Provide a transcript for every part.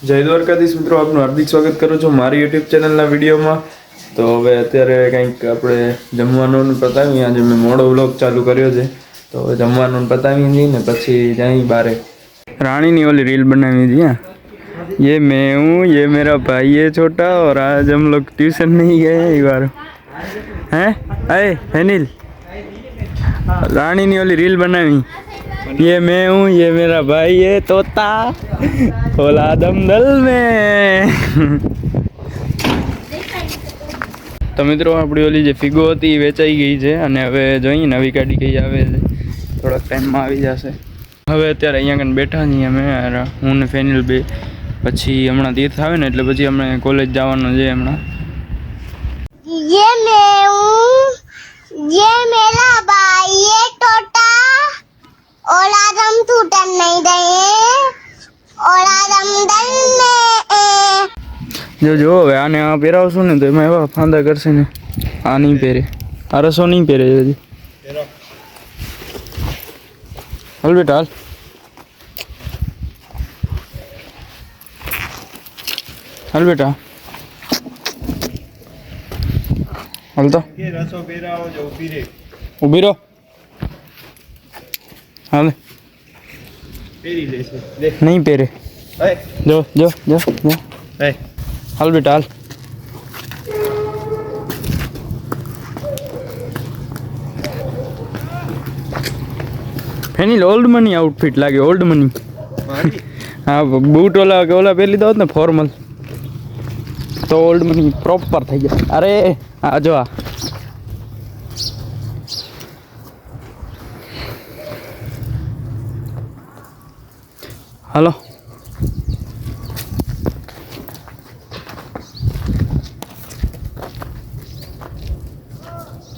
જય દ્વારકાધીશ મિત્રો, આપનું હાર્દિક સ્વાગત કરું છું મારી યુટ્યુબ ચેનલના વિડીયોમાં. તો હવે અત્યારે કંઈક આપણે જમવાનું પતાવી, આજે મેં મોડો વ્લોગ ચાલુ કર્યો છે. તો હવે જમવાનું પતાવી દઈએ ને પછી જઈ બારે. રાણીની ઓલી રીલ બનાવી હતી હા, ये मैं हूँ, ये मेरा भाई है छोटा और आज हम लोग ट्यूशन नहीं गए एक बार. हैं अरे अनिल, रानीની ઓલી રીલ બનાવી, ये मैं हूँ, ये मेरा भाई है तोता खोला दमदल में. તો મિત્રો આપણી ઓલી જે ફિગો હતી એ વેચાઈ ગઈ છે અને હવે જોઈએ નવી ગાડી કઈ આવે છે, થોડાક ટાઈમમાં આવી જશે. હવે અત્યારે અહીંયા કને બેઠા છીએ અમે, હું ને ફેનિલ બે. પછી હમણાં તીર્થ આવે ને એટલે પછી અમે કોલેજ જવાનું છે હમણાં. ये मैं हूँ, ये मेरा भाई है टोटा और आज हम टूटन नहीं रहे और आज हम दल में જો હવે આને આ પહેરાવશું ને તો એમાં એવા ફાંદા કરશે ને. આ નહીં પહેરે, આ રસો નહીં પહેરે હજી. હાલ બેટા હાલ. હાલ બેટા હાલ. તો ઊભી રહો. હાલ નહીં પહેરે. જો જો જો જો. હાલ બેટા હાલ. ફેનિલ ઓલ્ડ મની આઉટફિટ લાગે, ઓલ્ડ મની. હા બૂટ ઓલા પહેરી લીધા હોત ને ફોર્મલ તો ઓલ્ડ મની પ્રોપર થઈ જાય. અરે આ જો આ હાલો.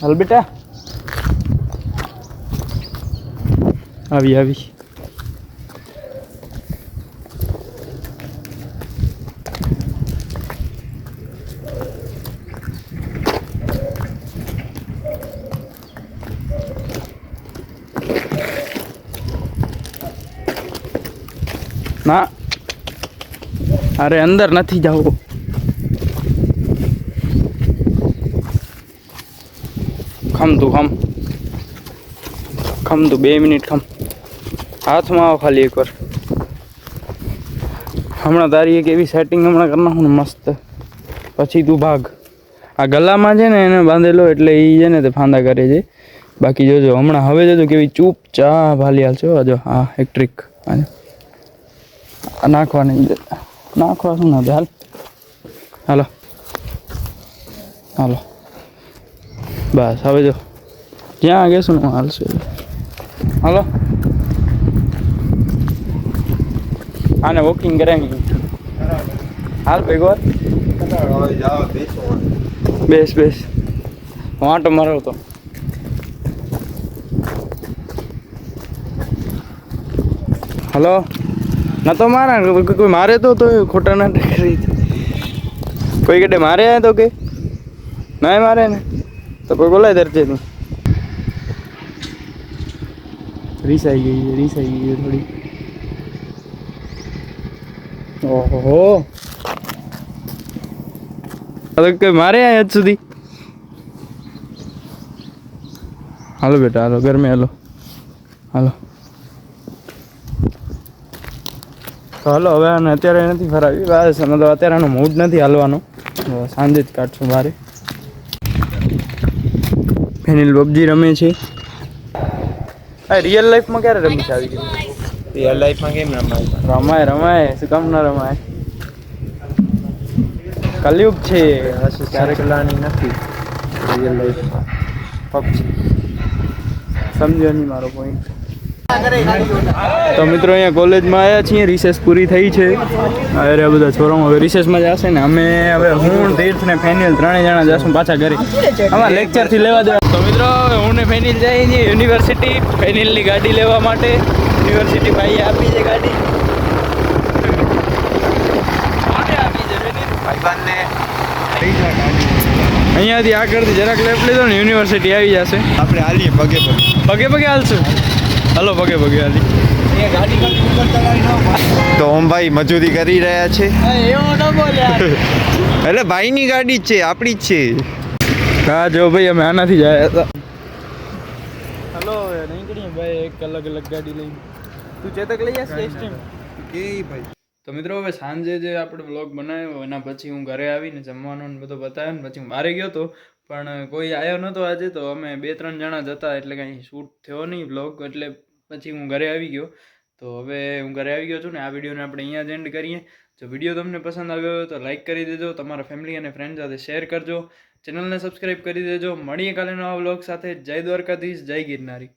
હાલ બેટા. આવી આવી. ના અરે અંદર નથી જવું. ખમ તું ખમ ખમ તું 2 મિનિટ ખમ. હાથમાં આવો ખાલી એકવાર. હમણાં તારી એક એવી સેટિંગ હમણાં કરી નાખું ને મસ્ત, પછી તું ભાગ. આ ગલામાં છે ને એને બાંધેલો એટલે એ છે ને તે ફાંદા કરે છે. બાકી જોજો હમણાં હવે જોજો કેવી ચૂપચાપ હાલી હાલશે. જો હા એક ટ્રીક નાખવા નહીં દેતા. નાખવા શું ના દે. હાલ હાલો હાલો બસ. હવે જો જ્યાં કહેશું ને હાલશે. હાલો આને વોકિંગ કરાવી. હાલ ભેગો બેસ બેસ. વાંટો મારો તો હલો ના તો મારા કોઈ મારે તો ખોટા ના કરી. કોઈ કડે મારે તો કે ના મારે ને તો કોઈ બોલાય દરજે તું. રીસાઈ ગઈ થોડી. ઓહો કોઈ મારે આજ સુધી. હાલો બેટા હાલો ગરમે હાલો હાલો. તો હાલો હવે આને અત્યારે નથી ફરાવી. મતલબ અત્યારે આનો મૂડ નથી હાલવાનો, સાંજે જ કાઢશું બારે. ફેનિલ પબજી રમે છે. આ રિયલ લાઈફમાં ક્યારે રમી છે આવી ગઈ? રિયલ લાઈફમાં કેમ રમાય? રમાય શું કામ ના રમાય? કલયુગ છે ક્યારે કલાની નથી રિયલ લાઈફમાં પબજી. સમજ્યો નહીં મારો પોઈન્ટ. તો મિત્રો અહીંયા કોલેજમાં આવ્યા છીએ, રિસેસ પૂરી થઈ છે. અરે બધા છોરાઓ હવે રિસેસમાં જ હશે ને. અમે હવે હું તીર્થ ને ફેનિલ 3 જણા જશું પાછા ઘરે. અમારા લેક્ચરથી લેવા દેવા. તો મિત્રો હું ને ફેનિલ જઈએ છીએ યુનિવર્સિટી ફેનિલની ગાડી લેવા માટે. યુનિવર્સિટી ભાઈએ આપી છે ગાડી. આપી છે અહીંયાથી આગળથી જરાક લેફ્ટ લીધો ને યુનિવર્સિટી આવી જશે. આપણે હાલીએ પગે હાલશું. હલો પગે હાલી. તો ઓમભાઈ મજૂરી કરી રહ્યા છે એટલે ભાઈની ગાડી જ છે, આપણી જ છે. હા જો ભાઈ અમે આનાથી જ આવ્યા હતા. હલો નીકળીએ ભાઈ એક અલગ અલગ ગાડી લઈને. તું ચેતક લઈ આસ કે સ્ટીમ? તો મિત્રો હવે સાંજે જે આપણે વ્લોગ બનાવ્યો એના પછી હું ઘરે આવીને જમવાનું ને બધું બતાવ્યું ને પછી હું બહાર ગયો હતો, પણ કોઈ આવ્યો નહોતો આજે. તો અમે 2-3 જણા જ હતા એટલે કાંઈ શૂટ થયો નહીં વ્લોગ, એટલે પછી હું ઘરે આવી ગયો. તો હવે હું ઘરે આવી ગયો છું ને આ વિડીયોને આપણે અહીંયા જ એન્ડ કરીએ. જો વિડીયો તમને પસંદ આવ્યો હોય તો લાઈક કરી દેજો, તમારા ફેમિલી અને ફ્રેન્ડ સાથે શેર કરજો, ચેનલને સબસ્ક્રાઈબ કરી દેજો. મળીએ કાલે નવા વ્લોગ સાથે. જય દ્વારકાધીશ, જય ગિરનારી.